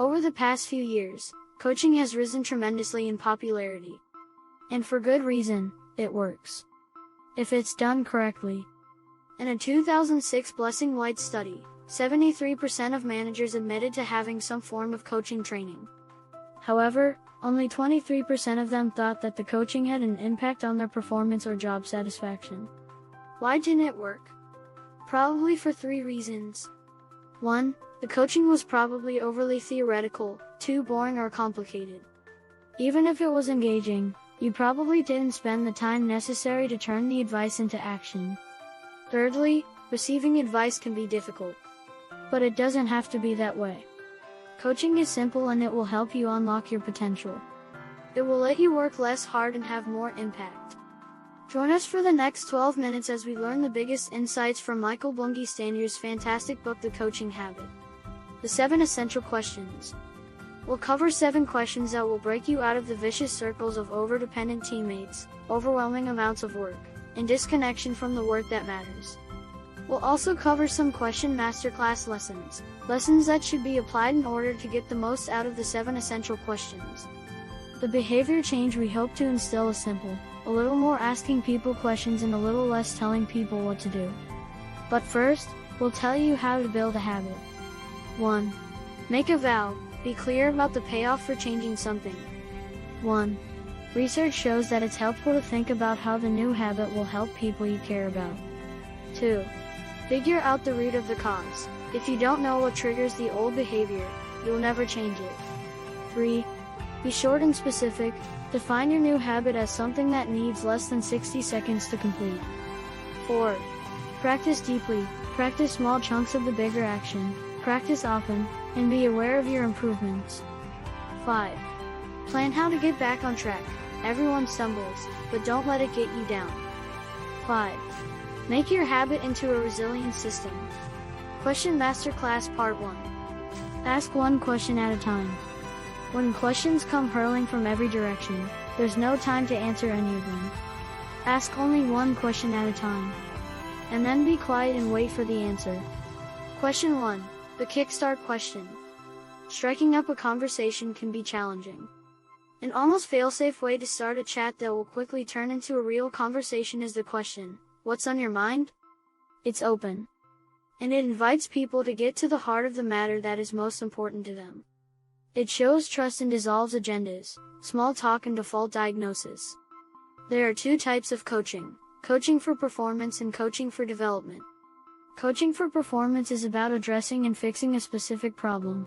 Over the past few years, coaching has risen tremendously in popularity. And for good reason, it works. If it's done correctly. In a 2006 Blessing-White study, 73% of managers admitted to having some form of coaching training. However, only 23% of them thought that the coaching had an impact on their performance or job satisfaction. Why didn't it work? Probably for 3 reasons. 1. The coaching was probably overly theoretical, too boring or complicated. Even if it was engaging, you probably didn't spend the time necessary to turn the advice into action. Thirdly, receiving advice can be difficult. But it doesn't have to be that way. Coaching is simple and it will help you unlock your potential. It will let you work less hard and have more impact. Join us for the next 12 minutes as we learn the biggest insights from Michael Bungay Stanier's fantastic book, The Coaching Habit. The 7 Essential Questions. We'll cover 7 questions that will break you out of the vicious circles of overdependent teammates, overwhelming amounts of work, and disconnection from the work that matters. We'll also cover some question masterclass lessons that should be applied in order to get the most out of the 7 essential questions. The behavior change we hope to instill is simple, a little more asking people questions and a little less telling people what to do. But first, we'll tell you how to build a habit. 1. Make a vow. Be clear about the payoff for changing something. 1. Research shows that it's helpful to think about how the new habit will help people you care about. 2. Figure out the root of the cause. If you don't know what triggers the old behavior, you'll never change it. 3. Be short and specific. Define your new habit as something that needs less than 60 seconds to complete. 4. Practice deeply. Practice small chunks of the bigger action. Practice often, and be aware of your improvements. 5. Plan how to get back on track. Everyone stumbles, but don't let it get you down. 5. Make your habit into a resilient system. Question Masterclass Part 1. Ask one question at a time. When questions come hurling from every direction, there's no time to answer any of them. Ask only one question at a time. And then be quiet and wait for the answer. Question 1. The kickstart question. Striking up a conversation can be challenging. An almost fail-safe way to start a chat that will quickly turn into a real conversation is the question, "What's on your mind?" It's open. And it invites people to get to the heart of the matter that is most important to them. It shows trust and dissolves agendas, small talk and default diagnosis. There are 2 types of coaching: coaching for performance and coaching for development. Coaching for performance is about addressing and fixing a specific problem.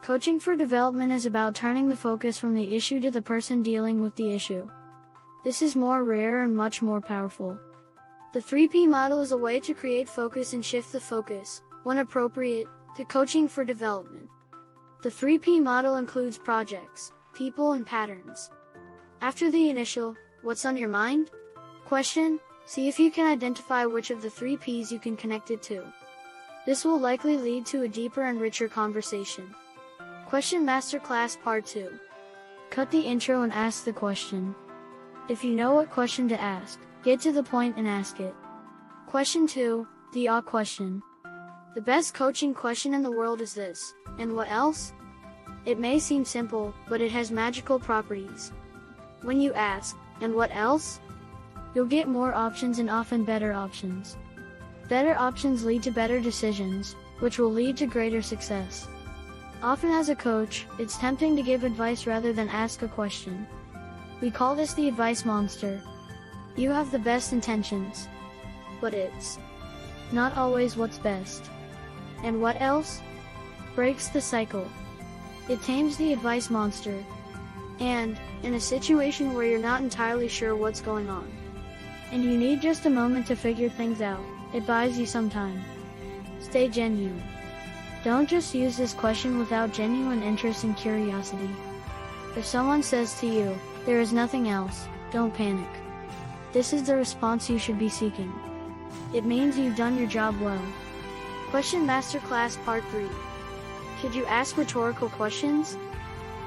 Coaching for development is about turning the focus from the issue to the person dealing with the issue. This is more rare and much more powerful. The 3P model is a way to create focus and shift the focus, when appropriate, to coaching for development. The 3P model includes projects, people and patterns. After the initial, "What's on your mind?" question, see if you can identify which of the 3 Ps you can connect it to. This will likely lead to a deeper and richer conversation. Question Masterclass Part 2. Cut the intro and ask the question. If you know what question to ask, get to the point and ask it. Question 2. The "Ah" question. The best coaching question in the world is this: "And what else?" It may seem simple, but it has magical properties. When you ask, "And what else?" you'll get more options and often better options. Better options lead to better decisions, which will lead to greater success. Often as a coach, it's tempting to give advice rather than ask a question. We call this the advice monster. You have the best intentions, but it's not always what's best. And what else? Breaks the cycle. It tames the advice monster. And, in a situation where you're not entirely sure what's going on, and you need just a moment to figure things out, it buys you some time. Stay genuine. Don't just use this question without genuine interest and curiosity. If someone says to you, "There is nothing else," don't panic. This is the response you should be seeking. It means you've done your job well. Question Masterclass Part 3. Should you ask rhetorical questions?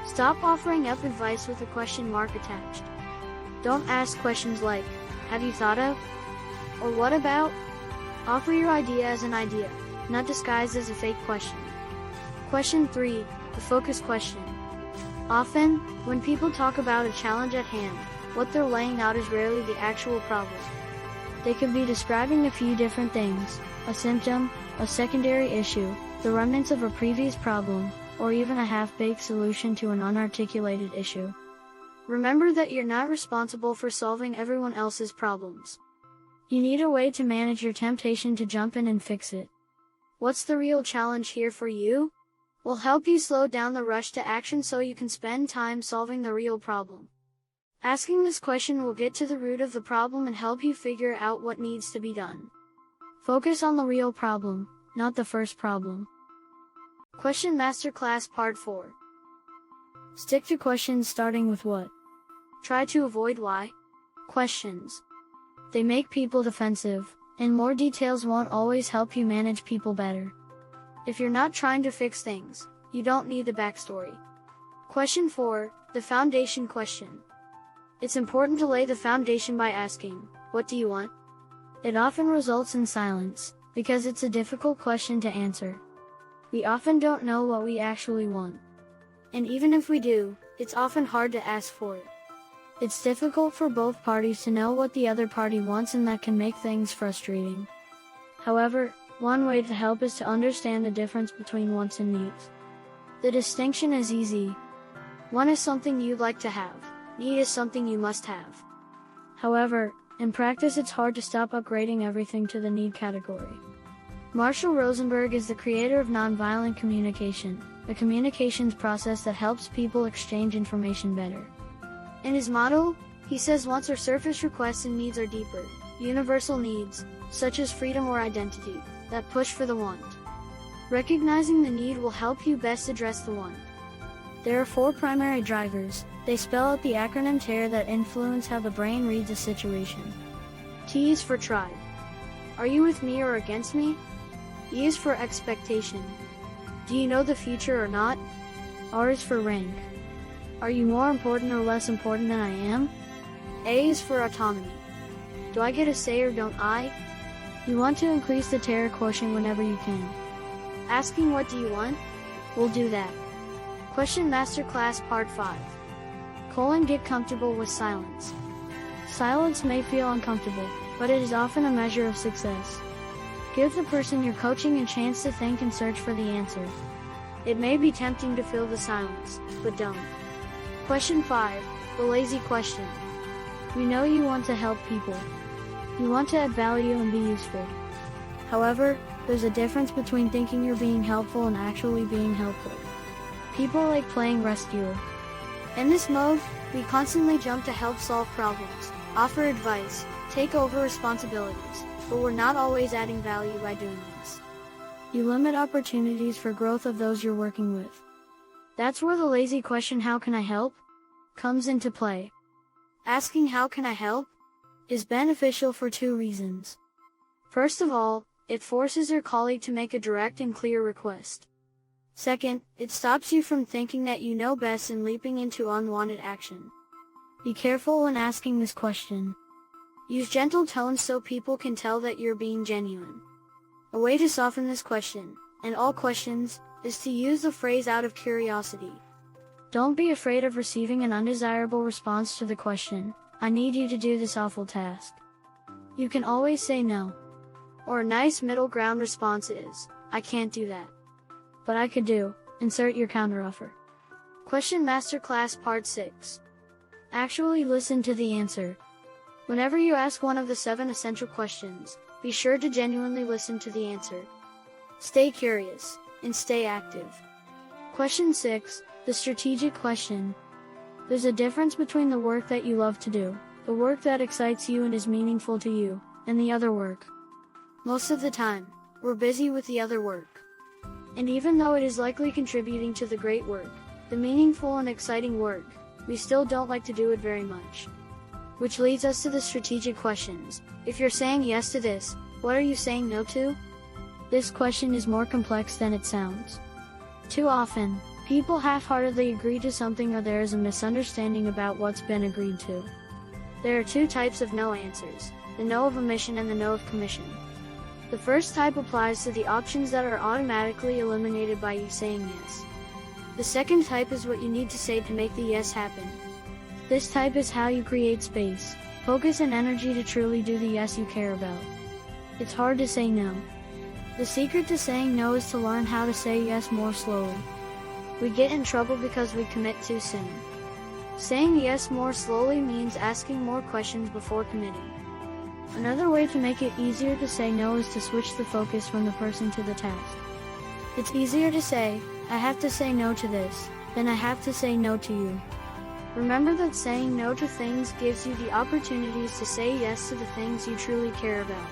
Stop offering up advice with a question mark attached. Don't ask questions like, "Have you thought of?" or "What about?" Offer your idea as an idea, not disguised as a fake question. Question 3. the focus question. Often, when people talk about a challenge at hand, what they're laying out is rarely the actual problem. They could be describing a few different things: a symptom, a secondary issue, the remnants of a previous problem, or even a half-baked solution to an unarticulated issue. Remember that you're not responsible for solving everyone else's problems. You need a way to manage your temptation to jump in and fix it. What's the real challenge here for you? We'll help you slow down the rush to action so you can spend time solving the real problem. Asking this question will get to the root of the problem and help you figure out what needs to be done. Focus on the real problem, not the first problem. Question Masterclass Part 4. Stick to questions starting with what. Try to avoid why questions. They make people defensive, and more details won't always help you manage people better. If you're not trying to fix things, you don't need the backstory. Question 4, the foundation question. It's important to lay the foundation by asking, what do you want? It often results in silence, because it's a difficult question to answer. We often don't know what we actually want. And even if we do, it's often hard to ask for it. It's difficult for both parties to know what the other party wants, and that can make things frustrating. However, one way to help is to understand the difference between wants and needs. The distinction is easy. Want is something you'd like to have. Need is something you must have. However, in practice it's hard to stop upgrading everything to the need category. Marshall Rosenberg is the creator of nonviolent communication, a communications process that helps people exchange information better. In his model, he says wants are surface requests and needs are deeper, universal needs, such as freedom or identity, that push for the want. Recognizing the need will help you best address the want. There are 4 primary drivers. They spell out the acronym TARE that influence how the brain reads a situation. T is for tribe. Are you with me or against me? E is for expectation. Do you know the future or not? R is for rank. Are you more important or less important than I am? A is for autonomy. Do I get a say or don't I? You want to increase the TARE quotient whenever you can. Asking what do you want? We'll do that. Question Masterclass Part 5. Get comfortable with silence. Silence may feel uncomfortable, but it is often a measure of success. Give the person you're coaching a chance to think and search for the answer. It may be tempting to fill the silence, but don't. Question 5, the lazy question. We know you want to help people. You want to add value and be useful. However, there's a difference between thinking you're being helpful and actually being helpful. People like playing rescuer. In this mode, we constantly jump to help solve problems, offer advice, take over responsibilities, but we're not always adding value by doing this. You limit opportunities for growth of those you're working with. That's where the lazy question, how can I help, comes into play. Asking how can I help is beneficial for 2 reasons. First of all, it forces your colleague to make a direct and clear request. Second, it stops you from thinking that you know best and leaping into unwanted action. Be careful when asking this question. Use gentle tones so people can tell that you're being genuine. A way to soften this question, and all questions, is to use the phrase out of curiosity. Don't be afraid of receiving an undesirable response to the question, I need you to do this awful task. You can always say no. Or a nice middle ground response is, I can't do that. But I could do, insert your counteroffer. Question Masterclass Part 6. Actually listen to the answer. Whenever you ask one of the 7 essential questions, be sure to genuinely listen to the answer. Stay curious, and stay active. Question 6, the strategic question. There's a difference between the work that you love to do, the work that excites you and is meaningful to you, and the other work. Most of the time, we're busy with the other work. And even though it is likely contributing to the great work, the meaningful and exciting work, we still don't like to do it very much. Which leads us to the strategic questions. If you're saying yes to this, what are you saying no to? This question is more complex than it sounds. Too often, people half-heartedly agree to something or there is a misunderstanding about what's been agreed to. There are 2 types of no answers, the no of omission and the no of commission. The first type applies to the options that are automatically eliminated by you saying yes. The second type is what you need to say to make the yes happen. This type is how you create space, focus and energy to truly do the yes you care about. It's hard to say no. The secret to saying no is to learn how to say yes more slowly. We get in trouble because we commit too soon. Saying yes more slowly means asking more questions before committing. Another way to make it easier to say no is to switch the focus from the person to the task. It's easier to say, I have to say no to this, than I have to say no to you. Remember that saying no to things gives you the opportunities to say yes to the things you truly care about.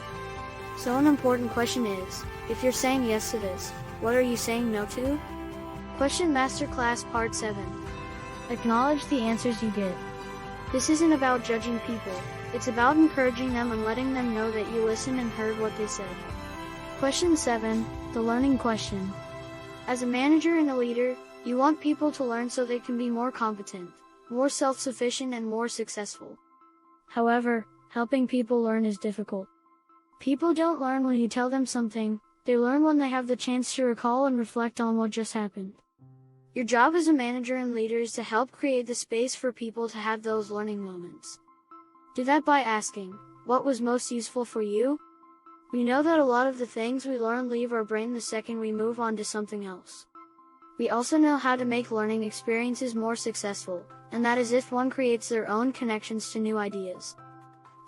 So an important question is, if you're saying yes to this, what are you saying no to? Question Masterclass Part 7. Acknowledge the answers you get. This isn't about judging people, it's about encouraging them and letting them know that you listened and heard what they said. Question 7. The learning question. As a manager and a leader, you want people to learn so they can be more competent, more self-sufficient and more successful. However, helping people learn is difficult. People don't learn when you tell them something, they learn when they have the chance to recall and reflect on what just happened. Your job as a manager and leader is to help create the space for people to have those learning moments. Do that by asking, what was most useful for you? We know that a lot of the things we learn leave our brain the second we move on to something else. We also know how to make learning experiences more successful, and that is if one creates their own connections to new ideas.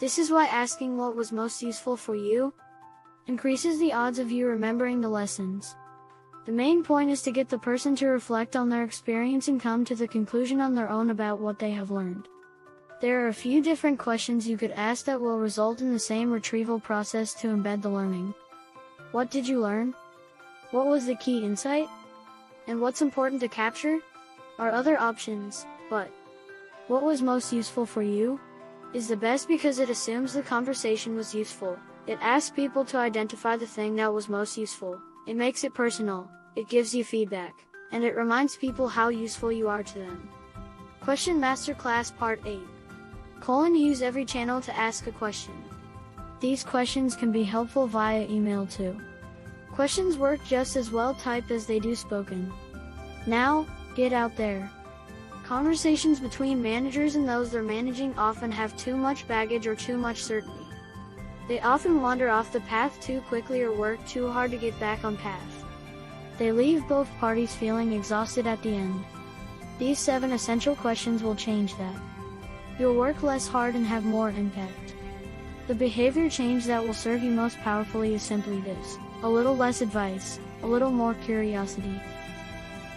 This is why asking what was most useful for you increases the odds of you remembering the lessons. The main point is to get the person to reflect on their experience and come to the conclusion on their own about what they have learned. There are a few different questions you could ask that will result in the same retrieval process to embed the learning. What did you learn? What was the key insight? And what's important to capture? Are other options, but what was most useful for you? Is the best because it assumes the conversation was useful. It asks people to identify the thing that was most useful. It makes it personal. It gives you feedback. And it reminds people how useful you are to them. Question Masterclass Part 8. Use every channel to ask a question. These questions can be helpful via email too. Questions work just as well typed as they do spoken. Now, get out there. Conversations between managers and those they're managing often have too much baggage or too much certainty. They often wander off the path too quickly or work too hard to get back on path. They leave both parties feeling exhausted at the end. These 7 essential questions will change that. You'll work less hard and have more impact. The behavior change that will serve you most powerfully is simply this: a little less advice, a little more curiosity.